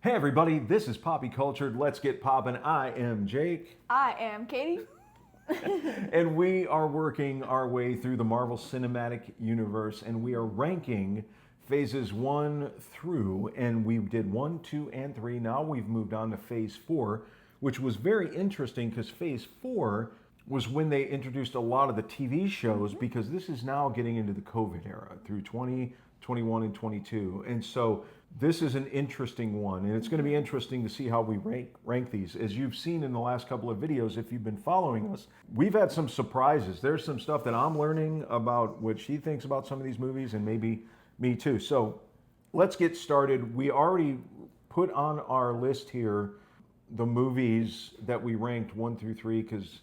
Hey everybody, this is Poppy Cultured. Let's get poppin'. I am Jake. I am Katie. And we are working our way through the Marvel Cinematic Universe, and we are ranking phases 1 through, and we did 1, 2, and 3. Now we've moved on to phase 4, which was very interesting because phase 4 was when they introduced a lot of the TV shows, because this is now getting into the COVID era through 20, 21, and 22. And so this is an interesting one, and it's going to be interesting to see how we rank these. As you've seen in the last couple of videos, if you've been following us, we've had some surprises. There's some stuff that I'm learning about what she thinks about some of these movies, and maybe me too. So let's get started. We already put on our list here the movies that we ranked 1 through 3, because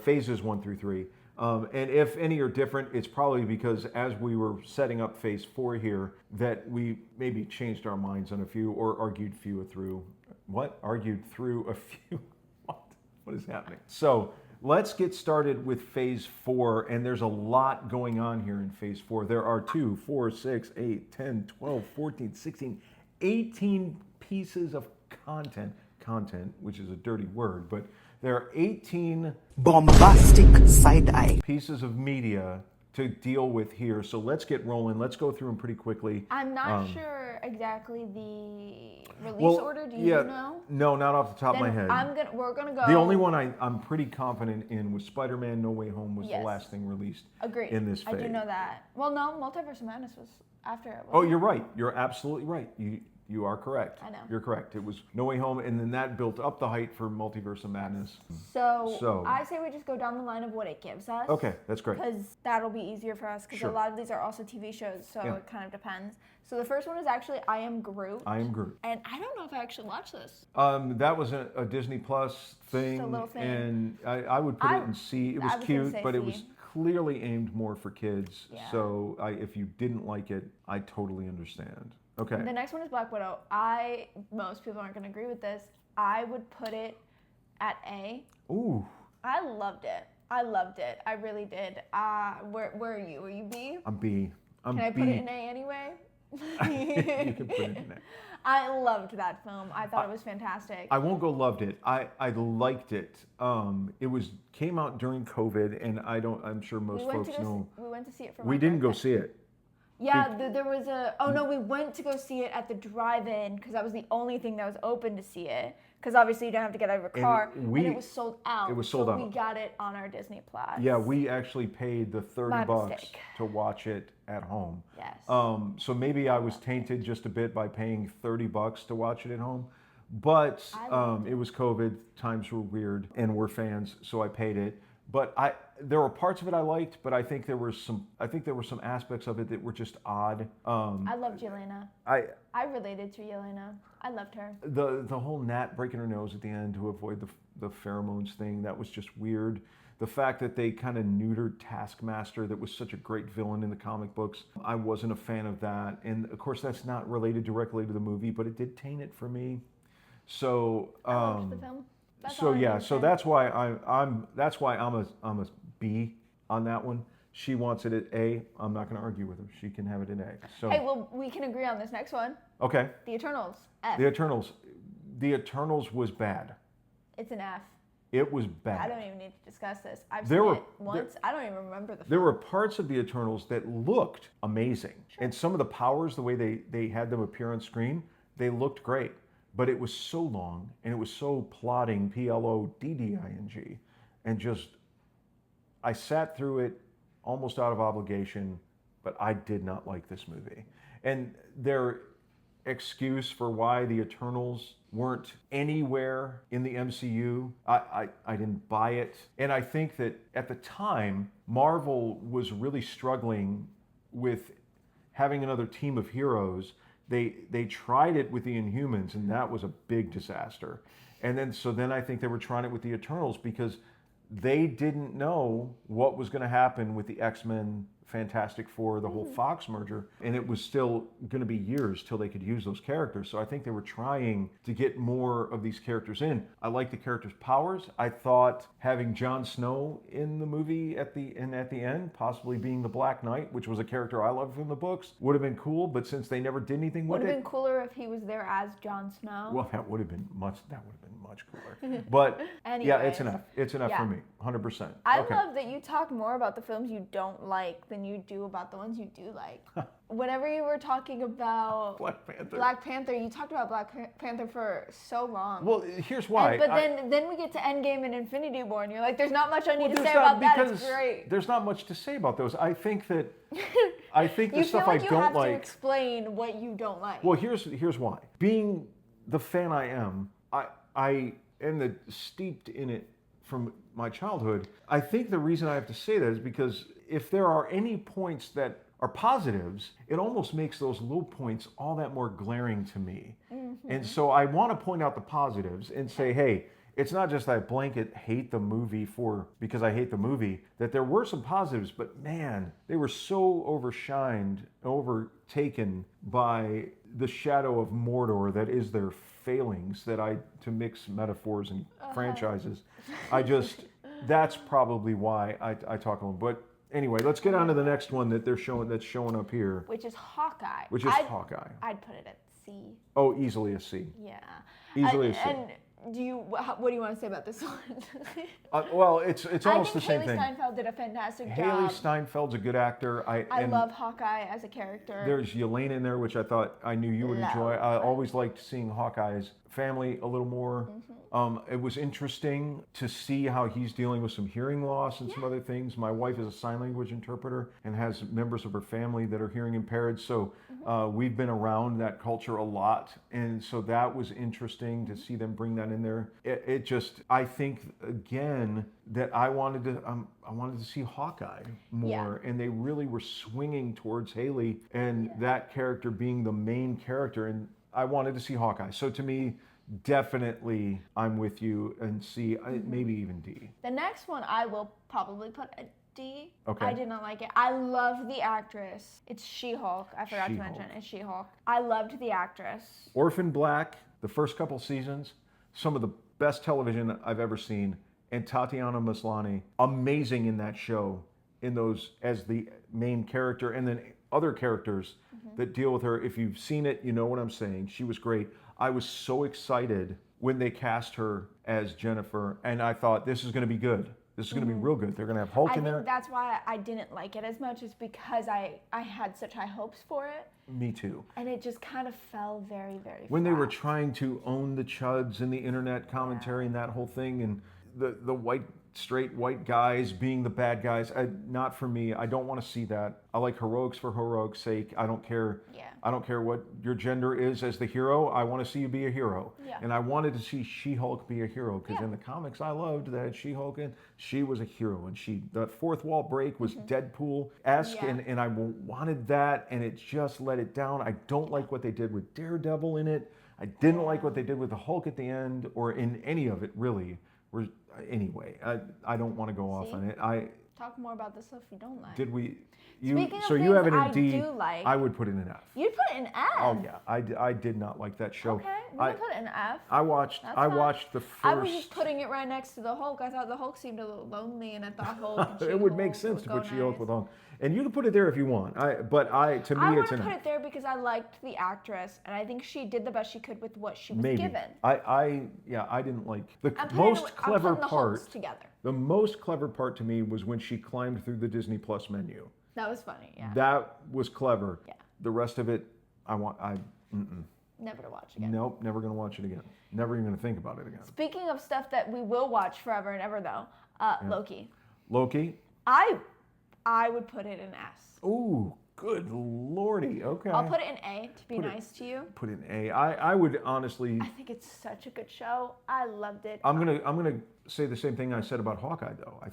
phases 1 through 3. And if any are different, it's probably because as we were setting up phase 4 here, that we maybe changed our minds on a few, or argued through a few. What is happening? So let's get started with phase 4, and there's a lot going on here in phase 4. There are 2, 4, 6, 8, 10, 12, 14, 16, 18 pieces of content, which is a dirty word, but there are 18 bombastic side-eye pieces of media to deal with here. So let's get rolling. Let's go through them pretty quickly. I'm not sure exactly the release order. Do you know? No, not off the top of my head. We're gonna go. The only one I'm pretty confident in was Spider-Man No Way Home was Yes. the last thing released Agreed. in this phase. I do know that. Well, no, Multiverse of Madness was after it. Oh, you're right. You're absolutely right. You are correct. I know. You're correct. It was No Way Home, and then that built up the hype for Multiverse of Madness. So I say we just go down the line of what it gives us. Okay, that's great. Because that'll be easier for us, because Sure. a lot of these are also TV shows, so Yeah. it kind of depends. So the first one is actually I Am Groot. I Am Groot. And I don't know if I actually watched this. That was a Disney Plus thing, Just a little thing. and I would put it in C. It was I was gonna cute, say but it C. was clearly aimed more for kids. Yeah. So if you didn't like it, I totally understand. Okay. The next one is Black Widow. Most people aren't going to agree with this. I would put it at A. Ooh. I loved it. I really did. Where are you? Are you B? I'm B. Can I put it in A anyway? You can put it in there. I loved that film. I thought it was fantastic. I won't go loved it. I liked it. It came out during COVID, and I'm sure most folks know. We went to see it for We didn't go see it. Yeah, there was we went to go see it at the drive-in, because that was the only thing that was open to see it. Because obviously you don't have to get out of your car, and it was sold out. It was sold out. We got it on our Disney Plus. Yeah, we actually paid the $30 mistake. to watch it at home. Yes. So maybe I was tainted just a bit by paying $30 to watch it at home, but it was COVID. Times were weird, and we're fans, so I paid it. But there were parts of it I liked, but I think there were some aspects of it that were just odd. I loved Yelena. I related to Yelena. I loved her. The whole gnat breaking her nose at the end to avoid the pheromones thing, that was just weird. The fact that they kind of neutered Taskmaster, that was such a great villain in the comic books, I wasn't a fan of that. And of course, that's not related directly to the movie, but it did taint it for me. So I loved the film. So that's why I'm a B on that one. She wants it at A. I'm not going to argue with her. She can have it in A. So Hey, well, we can agree on this next one. Okay. The Eternals. F. The Eternals was bad. It's an F. It was bad. I don't even need to discuss this. I've seen it once. I don't even remember the film. There were parts of the Eternals that looked amazing. Sure. And some of the powers, the way they had them appear on screen, they looked great. But it was so long, and it was so plodding, plodding, and just, I sat through it almost out of obligation, but I did not like this movie. And their excuse for why the Eternals weren't anywhere in the MCU, I didn't buy it. And I think that at the time, Marvel was really struggling with having another team of heroes. They tried it with the Inhumans, and that was a big disaster. And then I think they were trying it with the Eternals because they didn't know what was going to happen with the X-Men Fantastic Four, the whole Fox merger, and it was still going to be years till they could use those characters. So I think they were trying to get more of these characters in. I like the characters' powers. I thought having Jon Snow in the movie at the end, possibly being the Black Knight, which was a character I loved from the books, would have been cool. But since they never did anything with it, would have been cooler if he was there as Jon Snow. Well, that would have been much cooler. But yeah, it's enough. It's enough for me, 100%. I love that you talk more about the films you don't like than you do about the ones you do like. Whenever you were talking about Black Panther, you talked about Black Panther for so long. Well, here's why. But then we get to Endgame and Infinity War, and you're like, there's not much I need to say about that. It's great. There's not much to say about those. I think the stuff I don't like. You have to explain what you don't like. Well, here's why. Being the fan I am, I am steeped in it from my childhood. I think the reason I have to say that is because if there are any points that are positives, it almost makes those low points all that more glaring to me. Mm-hmm. And so I want to point out the positives and say, hey, it's not just that I blanket hate the movie because I hate the movie, that there were some positives, but man, they were so overtaken by the shadow of Mordor that is their failings, to mix metaphors and franchises, that's probably why I talk alone. But anyway, let's get on to the next one that's showing up here. Which is Hawkeye. I'd put it at C. Oh, easily a C. Yeah. Easily a C. And what do you want to say about this one? Well, it's almost the same thing. Haley Steinfeld did a fantastic job. Haley Steinfeld's a good actor. I love Hawkeye as a character. There's Yelena in there, which I knew you would enjoy. I always liked seeing Hawkeye's family a little more. Mm-hmm. It was interesting to see how he's dealing with some hearing loss and some other things. My wife is a sign language interpreter and has members of her family that are hearing impaired. So we've been around that culture a lot. And so that was interesting to see them bring that in there. I think, again, that I wanted to see Hawkeye more. And they really were swinging towards Haley and that character being the main character. And I wanted to see Hawkeye. So to me, definitely I'm with you and C, maybe even D. The next one I will probably put a D. Okay. I did not like it. I love the actress. It's She-Hulk. I forgot to mention it's She-Hulk. I loved the actress. Orphan Black, the first couple seasons, some of the best television I've ever seen. And Tatiana Maslany, amazing in that show, as the main character, and then other characters that deal with her. If you've seen it, you know what I'm saying. She was great. I was so excited when they cast her as Jennifer, and I thought, this is going to be good. This is going to be real good. They're going to have Hulk in there. I think that's why I didn't like it as much, is because I had such high hopes for it. Me too. And it just kind of fell very, very when flat. They were trying to own the chuds and the internet commentary and that whole thing, and the straight white guys being the bad guys, not for me. I don't want to see that. I like heroics for heroics' sake. I don't care. Yeah. I don't care what your gender is as the hero. I want to see you be a hero. Yeah. And I wanted to see She-Hulk be a hero because in the comics I loved that She-Hulk, and she was a hero, and the fourth wall break was Deadpool-esque, and I wanted that, and it just let it down. I don't like what they did with Daredevil in it. I didn't like what they did with the Hulk at the end, or in any of it really. Anyway, I don't want to go off on it. Talk more about the stuff you don't like. Did we? Speaking So of you have it things in D. I do like. I would put it in F. You'd put it in F? Oh yeah, I did not like that show. Okay, we'll put it in F. I watched the first. I was just putting it right next to the Hulk. I thought the Hulk seemed a little lonely, and I thought Hulk. It would make sense to put She-Hulk with Hulk, and you can put it there if you want. To me, I it's want to an put it there because I liked the actress, and I think she did the best she could with what she was Maybe. given. I didn't like the most clever part. Together. The most clever part to me was when she climbed through the Disney Plus menu. That was funny, yeah. That was clever. Yeah. The rest of it, Never to watch again. Nope, never going to watch it again. Never even going to think about it again. Speaking of stuff that we will watch forever and ever, though, Loki. Loki? I would put it in S. Ooh, good lordy. Okay. I'll put it in A to be nice to you. Put it in A. I would honestly. I think it's such a good show. I loved it. I'm gonna say the same thing I said about Hawkeye, though. I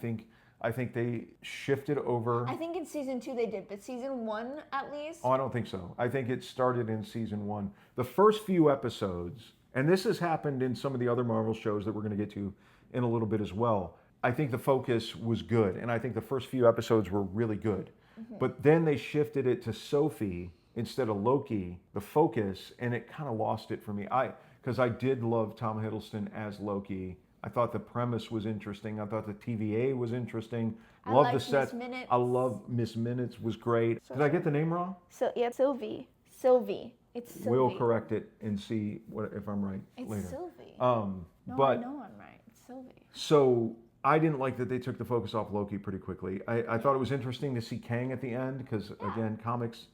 think they shifted over. I think in season 2 they did, but season 1 at least. Oh, I don't think so. I think it started in season 1. The first few episodes, and this has happened in some of the other Marvel shows that we're going to get to in a little bit as well. I think the focus was good, and I think the first few episodes were really good. But then they shifted it to Sophie instead of Loki, the focus, and it kind of lost it for me. Because I did love Tom Hiddleston as Loki. I thought the premise was interesting. I thought the TVA was interesting. Love the set. I love Miss Minutes was great. Did I get the name wrong? So yeah, Sylvie. Sylvie. It's Sylvie. We'll correct it and see if I'm right later. It's Sylvie. No, I know I'm right. It's Sylvie. So I didn't like that they took the focus off Loki pretty quickly. I thought it was interesting to see Kang at the end because, again, comics,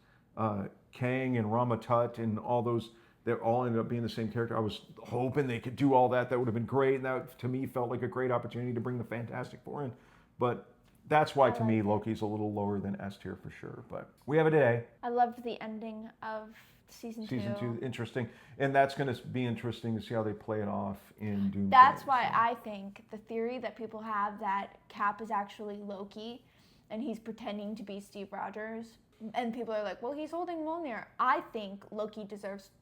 Kang and Rama Tut and all those, they all ended up being the same character. I was hoping they could do all that. That would have been great. And that, to me, felt like a great opportunity to bring the Fantastic Four in. But that's why, to me, Loki's a little lower than S tier for sure. But we have it today. I loved the ending of Season 2. Season 2, interesting. And that's going to be interesting to see how they play it off in Doomsday. That's why I think the theory that people have that Cap is actually Loki and he's pretending to be Steve Rogers, and people are like, well, he's holding Mjolnir. I think Loki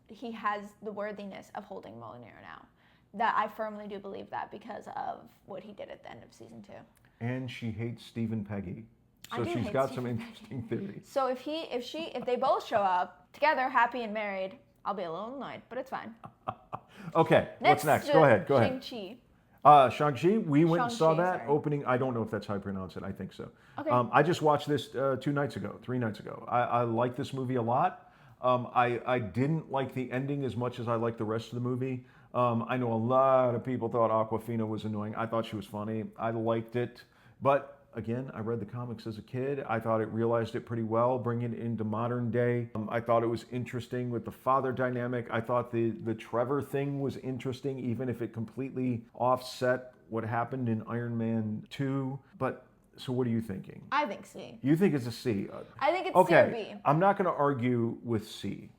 he has the worthiness of holding Mjolnir now. That I firmly do believe that because of what he did at the end of Season 2. And she hates Steve and Peggy. So she's got some interesting theories. So if they both show up together, happy and married, I'll be a little annoyed, but it's fine. Okay, what's next? Go ahead. Shang-Chi. Shang-Chi, we went and saw that sorry. opening. I don't know if that's how you pronounce it. I think so. Okay. I just watched this 3 nights ago. I like this movie a lot. I didn't like the ending as much as I liked the rest of the movie. I know a lot of people thought Awkwafina was annoying. I thought she was funny. I liked it. But again, I read the comics as a kid. I thought it realized it pretty well, bringing it into modern day. I thought it was interesting with the father dynamic. I thought the Trevor thing was interesting, even if it completely offset what happened in Iron Man 2. But so what are you thinking? I think C. You think it's a C? I think it's okay. C or B. I'm not going to argue with C.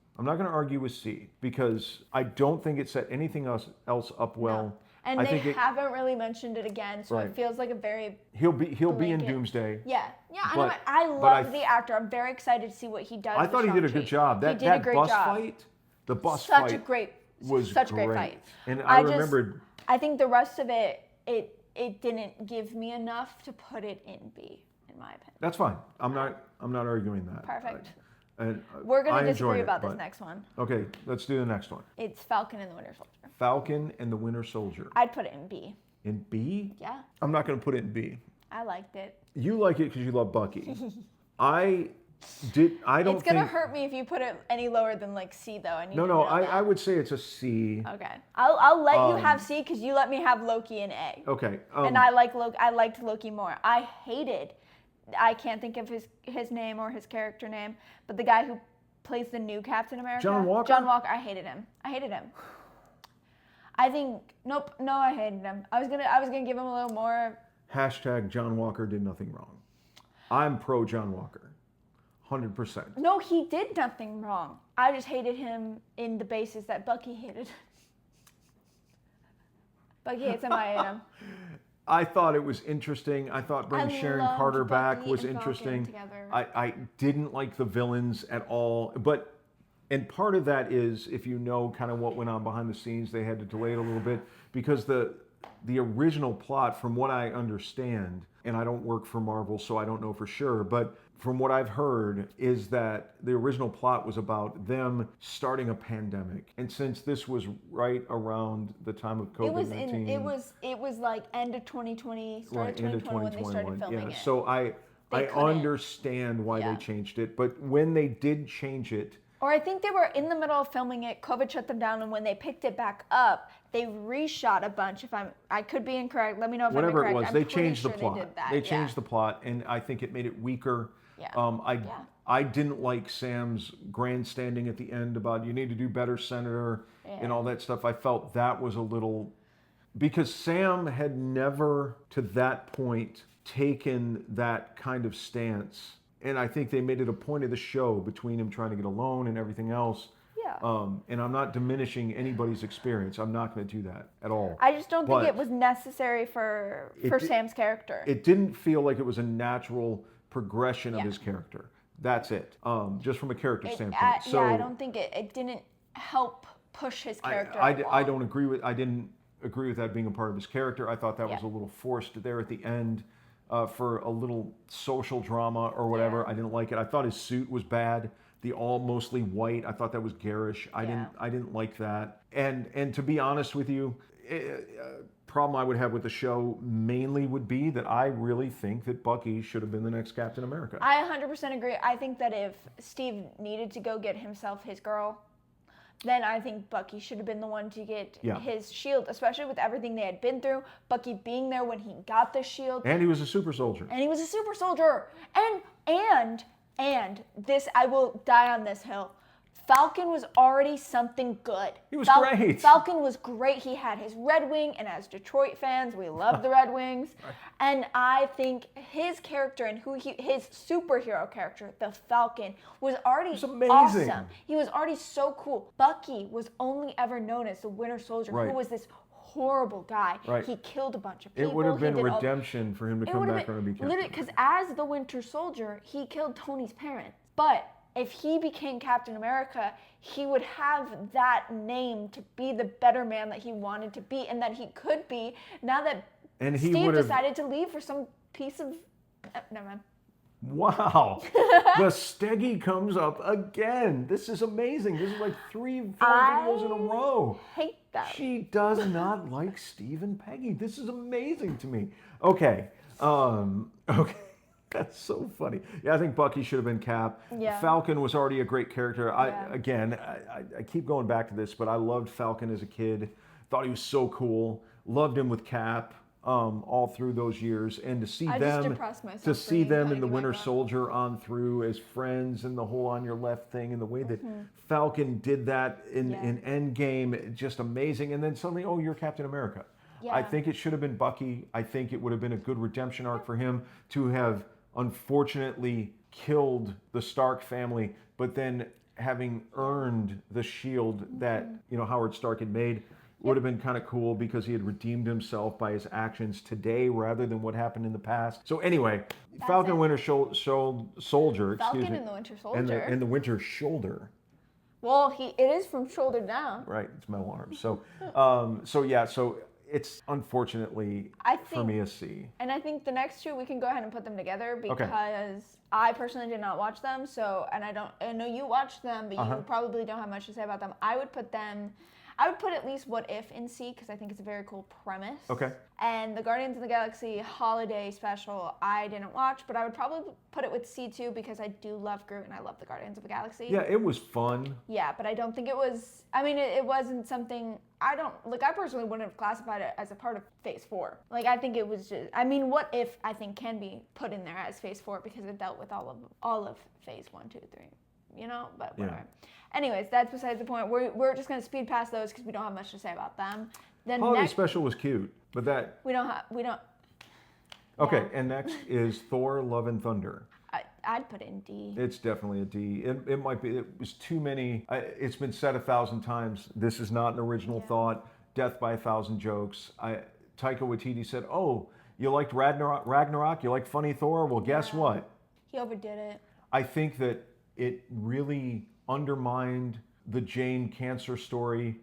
Because I don't think it set anything else up well. No. And they haven't really mentioned it again, so it feels like a very He'll be in Doomsday. Yeah, I love the actor. I'm very excited to see what he does. I thought he did a good job. That bus fight, the bus fight, such a great fight. And I remembered. I think the rest of it didn't give me enough to put it in B, in my opinion. That's fine. I'm not arguing that. Perfect. We're going to disagree about this next one. Okay, let's do the next one. It's Falcon and the Winter Soldier. Falcon and the Winter Soldier. I'd put it in B. In B? Yeah. I'm not going to put it in B. I liked it. You like it because you love Bucky. I don't It's going to hurt me if you put it any lower than like C, though. I would say it's a C. Okay. I'll let you have C because you let me have Loki in A. Okay. And I liked Loki more. I can't think of his name or his character name, but the guy who plays the new Captain America. John Walker? John Walker, I hated him. I hated him. I was gonna give him a little more. # John Walker did nothing wrong. I'm pro John Walker. 100%. No, he did nothing wrong. I just hated him in the basis that Bucky hated. Bucky hates him, I hate him. I thought it was interesting. I thought bringing Sharon Carter back was interesting. I didn't like the villains at all. And part of that is, if you know kind of what went on behind the scenes, they had to delay it a little bit because the original plot, from what I understand, and I don't work for Marvel, so I don't know for sure, but from what I've heard is that the original plot was about them starting a pandemic. And since this was right around the time of COVID-19. It was like end of 2020, start of 2021 when they started filming it. So I understand why they changed it, but when they did change it, or I think they were in the middle of filming it, COVID shut them down, and when they picked it back up, they reshot a bunch. I could be incorrect. Let me know if I'm incorrect. Whatever it was, they changed the plot. They changed the plot, and I think it made it weaker. Yeah. I didn't like Sam's grandstanding at the end about you need to do better, Senator, and all that stuff. I felt that was a little, because Sam had never to that point taken that kind of stance. And I think they made it a point of the show between him trying to get a loan and everything else. Yeah. And I'm not diminishing anybody's experience. I'm not going to do that at all. I just don't think it was necessary for Sam's character. It didn't feel like it was a natural progression of his character. That's it. Just from a character standpoint. I don't think it didn't help push his character. I didn't agree with that being a part of his character. I thought that was a little forced there at the end. for a little social drama or whatever. Yeah. I didn't like it. I thought his suit was bad. The all mostly white. I thought that was garish. I didn't like that. And to be honest with you, problem I would have with the show mainly would be that I really think that Bucky should have been the next Captain America. I 100% agree. I think that if Steve needed to go get himself his girl, then I think Bucky should have been the one to get his shield, especially with everything they had been through. Bucky being there when he got the shield. And he was a super soldier. And he was a super soldier. And this, I will die on this hill. Falcon was already something good. He was great. Falcon was great. He had his Red Wing, and as Detroit fans, we love the Red Wings. And I think his character and his superhero character, the Falcon, was already awesome. He was already so cool. Bucky was only ever known as the Winter Soldier, who was this horrible guy. He killed a bunch of people. It would have been redemption for him to come back and be Captain. Literally, because as the Winter Soldier, he killed Tony's parents. But if he became Captain America, he would have that name to be the better man that he wanted to be and that he could be now that Steve decided to leave for some piece of... never mind. Wow. The Steggy comes up again. This is amazing. This is like 4 videos in a row. I hate that. She does not like Steve and Peggy. This is amazing to me. Okay. Okay. That's so funny. Yeah, I think Bucky should have been Cap. Yeah. Falcon was already a great character. I keep going back to this, but I loved Falcon as a kid. Thought he was so cool. Loved him with Cap all through those years, and to see them in the Winter Soldier on through as friends and the whole on your left thing, and the way that Falcon did that in Endgame, just amazing. And then suddenly, oh, you're Captain America. Yeah. I think it should have been Bucky. I think it would have been a good redemption arc for him to have unfortunately killed the Stark family, but then having earned the shield that Howard Stark had made would have been kind of cool because he had redeemed himself by his actions today rather than what happened in the past. So anyway, Falcon Winter Soldier, Falcon and the Winter Soldier. And the Winter Shoulder. Well, it is from shoulder down. Right, it's metal arms. So, so it's unfortunately for me a C. And I think the next two we can go ahead and put them together because I personally did not watch them. So, and I know you watched them, but you probably don't have much to say about them. I would put at least What If in C because I think it's a very cool premise. Okay. And the Guardians of the Galaxy holiday special I didn't watch, but I would probably put it with C too because I do love Groot and I love the Guardians of the Galaxy. Yeah, it was fun. Yeah, but I don't think it was, it wasn't something, I personally wouldn't have classified it as a part of Phase 4. I think it was just, What If I think can be put in there as Phase 4 because it dealt with all of Phase 1, 2, 3. But whatever. Yeah. Anyways, that's besides the point. We're just gonna speed past those because we don't have much to say about them. Then holiday special was cute, but that we don't. Okay, yeah. And next is Thor: Love and Thunder. I'd put it in D. It's definitely a D. It might be. It was too many. It's been said 1,000 times. This is not an original thought. Death by 1,000 jokes. Taika Waititi said, "Oh, you liked Ragnarok? You like funny Thor? Well, guess what? He overdid it. I think that it really undermined the Jane cancer story.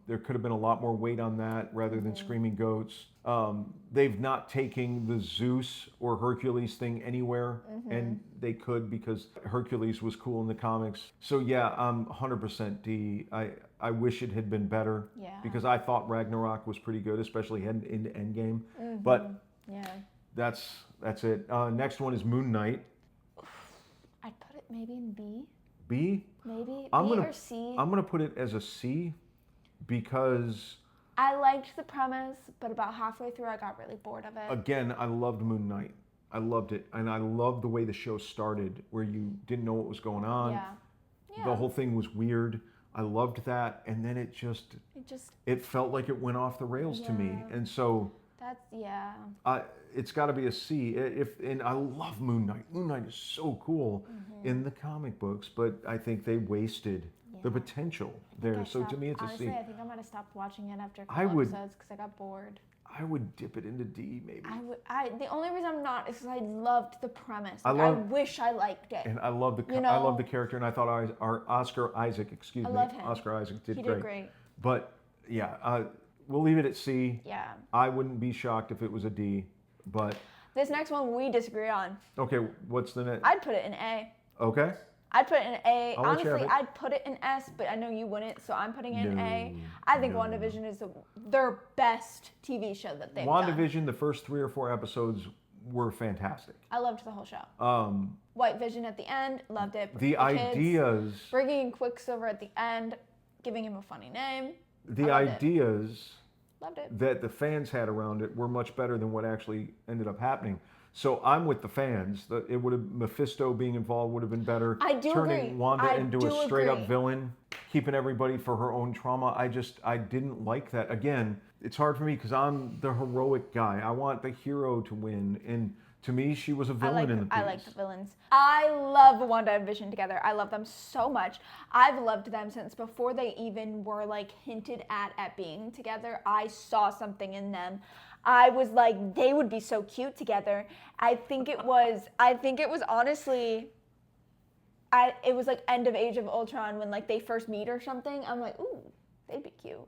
There could have been a lot more weight on that rather than Screaming Goats. They've not taken the Zeus or Hercules thing anywhere, and they could because Hercules was cool in the comics. So yeah, 100% D. I wish it had been better because I thought Ragnarok was pretty good, especially heading into Endgame. But that's it. Next one is Moon Knight. I'd put it maybe in B. B? Maybe or C. I'm gonna put it as a C because I liked the premise, but about halfway through I got really bored of it. Again, I loved Moon Knight. I loved it, and I loved the way the show started, where you didn't know what was going on. Yeah. The whole thing was weird. I loved that, and then it felt like it went off the rails to me, and so it's got to be a C. And I love Moon Knight. Moon Knight is so cool in the comic books, but I think they wasted the potential there. So to me, it's a C. Honestly, I think I might have stopped watching it after a couple episodes because I got bored. I would dip it into D, maybe. The only reason I'm not is because I loved the premise. I wish I liked it. And I love the character, and I thought our Oscar Isaac, I love him. Oscar Isaac did great. He did great. But yeah, we'll leave it at C. Yeah. I wouldn't be shocked if it was a D, but This next one we disagree on. Okay, what's the next? I'd put it in A. Okay. I'd put it in A. I'll let you have Honestly, it. I'd put it in S, but I know you wouldn't, so I'm putting it in A. No, I think no. WandaVision is their best TV show that they've done. WandaVision, the first 3 or 4 episodes were fantastic. I loved the whole show. Um, White Vision at the end, loved it. the kids, ideas, bringing in Quicksilver at the end, giving him a funny name. the I loved it. ideas Loved it. that the fans had around it were much better than what actually ended up happening. So I'm with the fans. It would have Mephisto being involved would have been better. I do Turning agree. Wanda I into do a straight agree. up villain, keeping everybody for her own trauma. I didn't like that. Again, it's hard for me because I'm the heroic guy. I want the hero to win, and to me, she was a villain in the piece. I like the villains. I love Wanda and Vision together. I love them so much. I've loved them since before they even were like hinted at being together. I saw something in them. I was like, they would be so cute together. I think it was honestly, it was like end of Age of Ultron when like they first meet or something. I'm like, ooh, they'd be cute.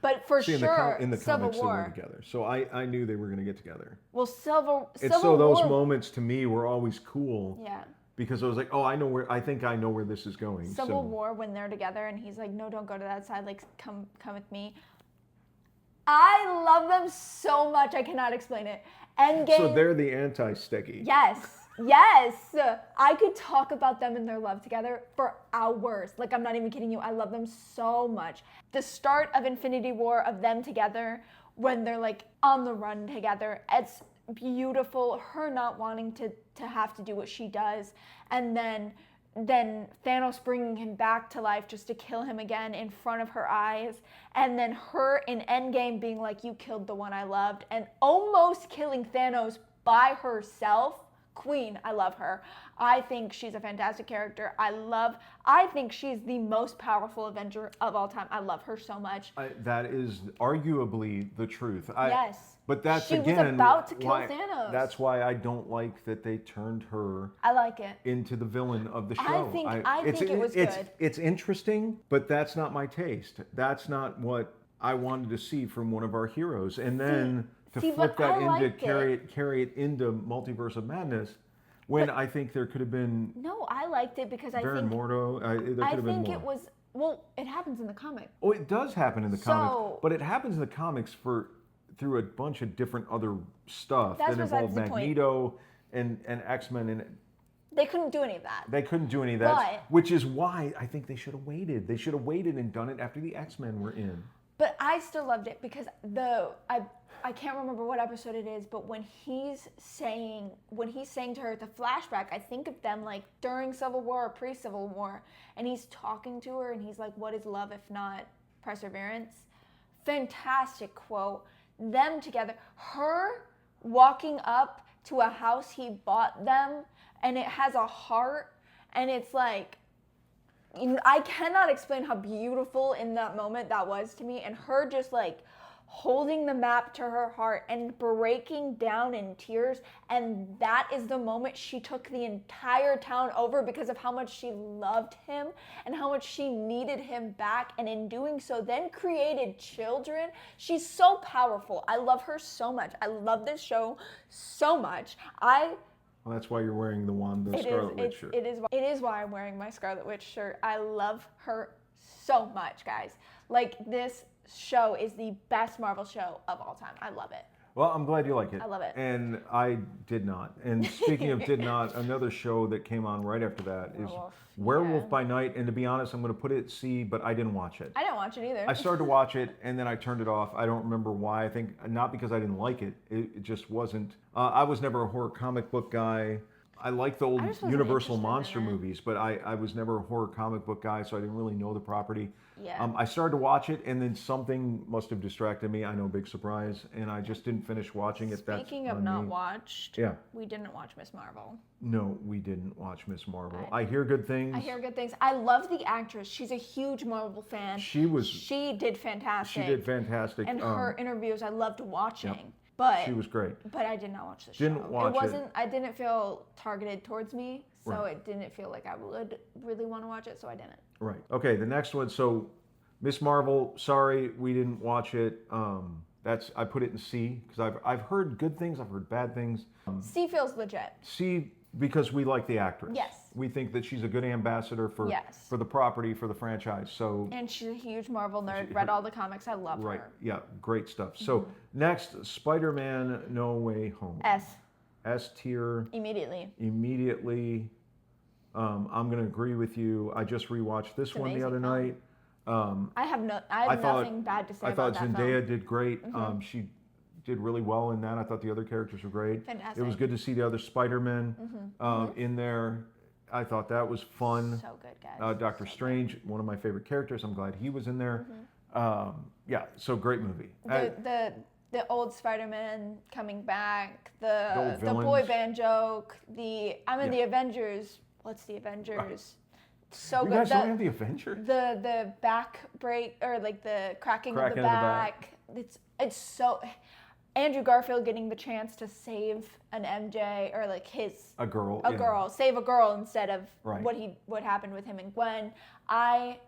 But for See, sure, in the Civil comics, they War. were together. So I knew they were going to get together. Well, Civil And so those War. moments to me were always cool. Yeah. Because I was like, oh, I think I know where this is going. Civil War when they're together and he's like, no, don't go to that side. Like, come with me. I love them so much. I cannot explain it. Endgame. So they're the anti-Sticky. Yes. I could talk about them and their love together for hours. Like, I'm not even kidding you. I love them so much. The start of Infinity War of them together when they're like on the run together. It's beautiful. Her not wanting to have to do what she does. And then Thanos bringing him back to life just to kill him again in front of her eyes. And then her in Endgame being like, you killed the one I loved. And almost killing Thanos by herself. Queen, I love her. I think she's a fantastic character. I think she's the most powerful Avenger of all time. I love her so much. That is arguably the truth. Yes. But that's She was again about to kill why, Thanos. That's why I don't like that they turned her I like it. into the villain of the show. I think it was good. It's interesting, but that's not my taste. That's not what I wanted to see from one of our heroes. And then See, flip but that I into liked carry it into Multiverse of Madness, when I think there could have been No, I liked it because I Baron think Mordo. There could have been more. it was, well, it happens in the comic. Oh, it does happen in the So- comics, but it happens in the comics through a bunch of different other stuff That's that besides involve the point. Magneto and X-Men, and They couldn't do any of that. they couldn't do any of that, But- which is why I think they should have waited. They should have waited and done it after the X-Men were in. But I still loved it because I can't remember what episode it is, but when he's saying to her the flashback, I think of them like during Civil War or pre-Civil War, and he's talking to her and he's like, what is love if not perseverance? Fantastic quote. Them together, her walking up to a house he bought them and it has a heart, and it's like, I cannot explain how beautiful in that moment that was to me, and her just like holding the map to her heart and breaking down in tears, and that is the moment she took the entire town over because of how much she loved him and how much she needed him back, and in doing so then created children. She's so powerful. I love her so much. I love this show so much. Well, that's why you're wearing the Scarlet Witch shirt. It is why I'm wearing my Scarlet Witch shirt. I love her so much, guys. Like, this show is the best Marvel show of all time. I love it. Well, I'm glad you like it. I love it. And I did not. And speaking of did not, another show that came on right after that is Werewolf by Night. And to be honest, I'm going to put it at C, but I didn't watch it. I didn't watch it either. I started to watch it and then I turned it off. I don't remember why. I think not because I didn't like it. It just wasn't. I was never a horror comic book guy. I like the old just wasn't Universal interested in monster it. movies, but I was never a horror comic book guy, so I didn't really know the property. Yeah. I started to watch it, and then something must have distracted me. I know, big surprise, and I just didn't finish watching it. Speaking That's of on not me. watched, Yeah. we didn't watch Miss Marvel. No, we didn't watch Miss Marvel. I hear good things. I hear good things. I love the actress. She's a huge Marvel fan. She did fantastic. She did fantastic. And her interviews I loved watching. But she was great. But I did not watch the show. Didn't watch it. I didn't feel targeted towards me, so Right. it didn't feel like I would really want to watch it, so I didn't. Right. Okay, the next one. So, Miss Marvel, sorry, we didn't watch it. I put it in C because I've heard good things, I've heard bad things. C feels legit. C because we like the actress. Yes. We think that she's a good ambassador for the property, for the franchise. So And she's a huge Marvel nerd. Read all the comics. I love right, her. yeah, great stuff. So next, Spider-Man: No Way Home. S tier. Immediately. I'm gonna agree with you. I just rewatched this one the other night. I have nothing bad to say about that film. I thought Zendaya film. did great. She did really well in that. I thought the other characters were great. Fantastic. It was good to see the other Spider-Men in there. I thought that was fun. So good, guys. Doctor Strange, one of my favorite characters. I'm glad he was in there. Yeah, so great movie. The old Spider-Man coming back, the villains. boy band joke, the Avengers. What's the Avengers? So you good. guys don't have the Avengers? The back break or like the cracking of the back. It's so. Andrew Garfield getting the chance to save an MJ or like a girl, save a girl instead of right. what happened with him and Gwen. I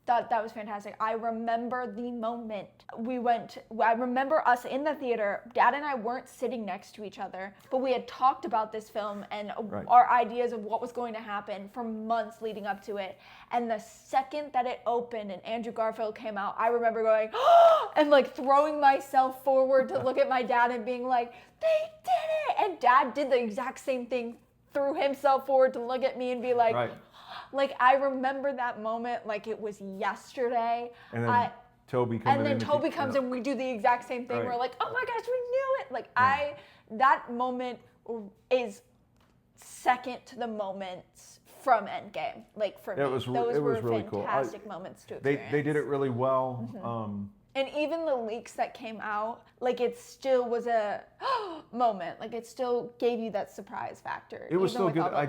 thought that was fantastic. I remember the moment I remember us in the theater. Dad and I weren't sitting next to each other, but we had talked about this film and our ideas of what was going to happen for months leading up to it. And the second that it opened and Andrew Garfield came out, I remember going, oh, and like throwing myself forward to look at my dad and being like, they did it! And Dad did the exact same thing, threw himself forward to look at me and be like, like, I remember that moment like it was yesterday. And then Toby comes in. And then Toby comes in, we do the exact same thing. We're like, oh my gosh, we knew it. Like, that moment is second to the moments from Endgame. Like, for me. Those were really fantastic cool. moments to experience. They did it really well. And even the leaks that came out, like it still was a moment. Like it still gave you that surprise factor. It was still good. I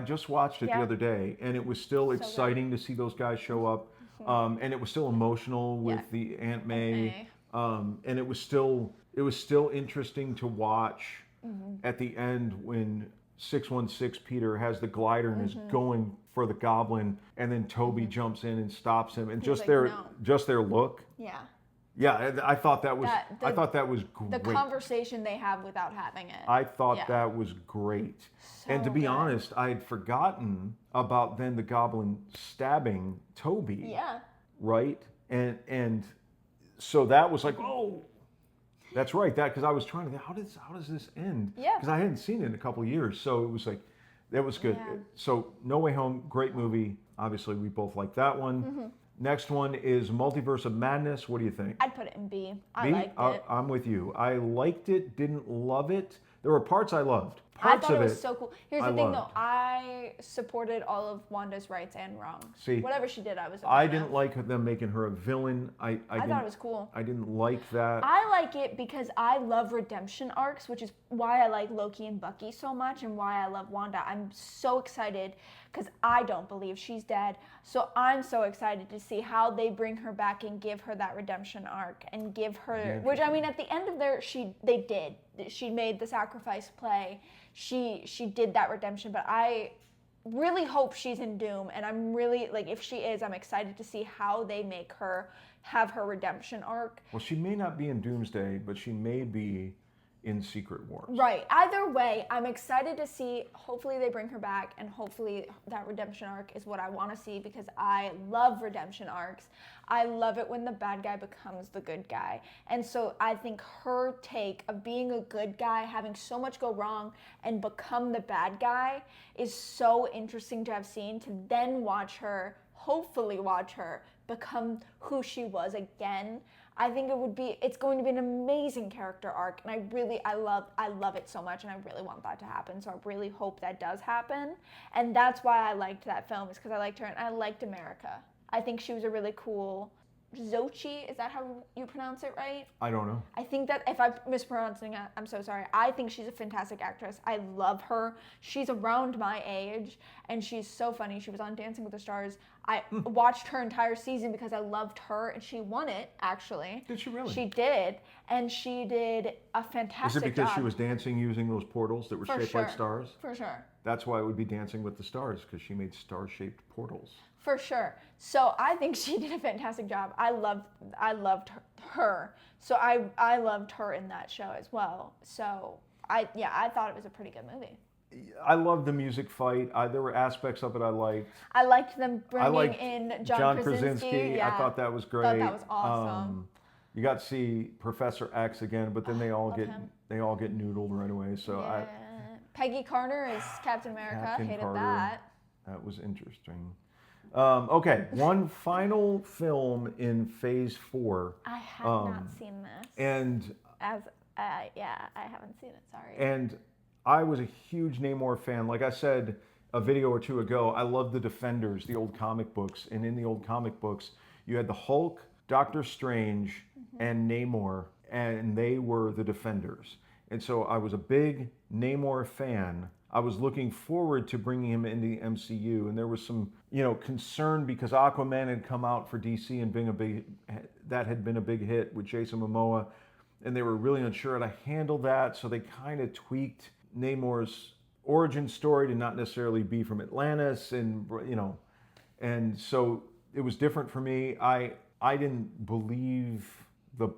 just watched it the other day, and it was still exciting to see those guys show up. And it was still emotional with the Aunt May. And it was still interesting to watch at the end when 616 Peter has the glider and is going for the goblin, and then Toby jumps in and stops him, and just their look. Yeah, I thought that was great. The conversation they have without having it. I thought that was great. So and to be good. honest, I had forgotten about then the goblin stabbing Toby. Yeah. Right? And so that was like, oh, that's right. That because I was trying to think, how does this end? Yeah. Because I hadn't seen it in a couple of years, so it was like, that was good. Yeah. So No Way Home, great movie. Obviously, we both like that one. Next one is Multiverse of Madness. What do you think? I'd put it in B. I B? liked it. I'm with you. I liked it, didn't love it. There were parts I loved. I Parts thought of it was so cool. Here's the I thing, loved. though. I supported all of Wanda's rights and wrongs. See, whatever she did, I was. I didn't like them making her a villain. I thought it was cool. I didn't like that. I like it because I love redemption arcs, which is why I like Loki and Bucky so much and why I love Wanda. I'm so excited because I don't believe she's dead. So I'm so excited to see how they bring her back and give her that redemption arc and give her, which I mean, at the end of they did. She made the sacrifice play. She did that redemption, but I really hope she's in Doom, and I'm really, like, if she is, I'm excited to see how they make her have her redemption arc. Well, she may not be in Doomsday, but she may be in Secret Wars. Right. Either way, I'm excited to see. Hopefully they bring her back, and hopefully that redemption arc is what I want to see, because I love redemption arcs. I love it when the bad guy becomes the good guy. And so I think her take of being a good guy, having so much go wrong, and become the bad guy is so interesting to have seen, to then hopefully watch her become who she was again. I think it's going to be an amazing character arc, and I love it so much, and I really want that to happen. So I really hope that does happen, and that's why I liked that film, is because I liked her, and I liked America. I think she was a really cool Xochitl. Is that how you pronounce it right? I don't know. I think that if I'm mispronouncing it, I'm so sorry. I think she's a fantastic actress. I love her. She's around my age, and she's so funny. She was on Dancing with the Stars. I watched her entire season because I loved her, and she won it, actually. Did she really? She did, and she did a fantastic job. Is it because she was dancing using those portals that were shaped like stars? For sure. That's why it would be Dancing with the Stars, because she made star-shaped portals. For sure. So I think she did a fantastic job. I loved her. So I loved her in that show as well. So I thought it was a pretty good movie. I loved the music fight. There were aspects of it I liked. I liked them bringing liked in John Krasinski. I thought that was great. Thought that was awesome. You got to see Professor X again, but then they all get him. noodled right away. So Yeah. Peggy Carter is Captain America. Captain Hated Carter. that. That was interesting. Okay, one final film in Phase 4. I have not seen this. And I haven't seen it. Sorry. And I was a huge Namor fan. Like I said a video or two ago, I love the Defenders, the old comic books. And in the old comic books, you had the Hulk, Doctor Strange, and Namor, and they were the Defenders. And so I was a big Namor fan. I was looking forward to bringing him into the MCU, and there was some, concern because Aquaman had come out for DC and that had been a big hit with Jason Momoa, and they were really unsure how to handle that, so they kind of tweaked Namor's origin story to not necessarily be from Atlantis, and so it was different for me. I didn't believe the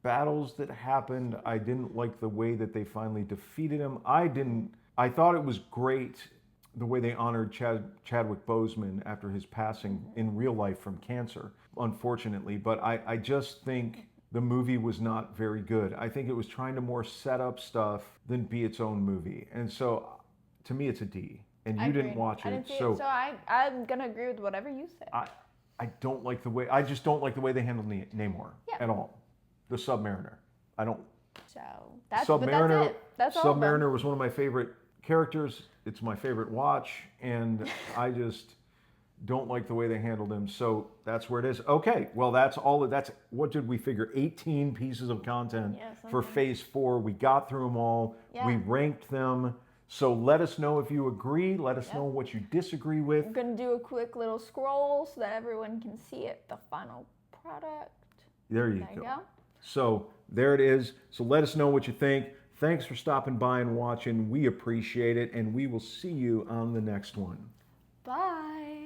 battles that happened. I didn't like the way that they finally defeated him. I thought it was great the way they honored Chadwick Boseman after his passing in real life from cancer, unfortunately. But I just think the movie was not very good. I think it was trying to more set up stuff than be its own movie. And so to me, it's a D. And you didn't watch it. I didn't see it, so I'm going to agree with whatever you said. I just don't like the way they handled Namor at all. The Submariner. I don't. So that's Submariner. it. That's all. Submariner was one of my favorite characters. It's my favorite watch, and I just don't like the way they handled him. So that's where it is. Okay, well that's all. That's what did we figure? 18 pieces of content for Phase 4. We got through them all. Yeah. We ranked them. So let us know if you agree. Let us know what you disagree with. I'm gonna do a quick little scroll so that everyone can see it. The final product. There you go. So there it is. So let us know what you think. Thanks for stopping by and watching. We appreciate it, and we will see you on the next one. Bye.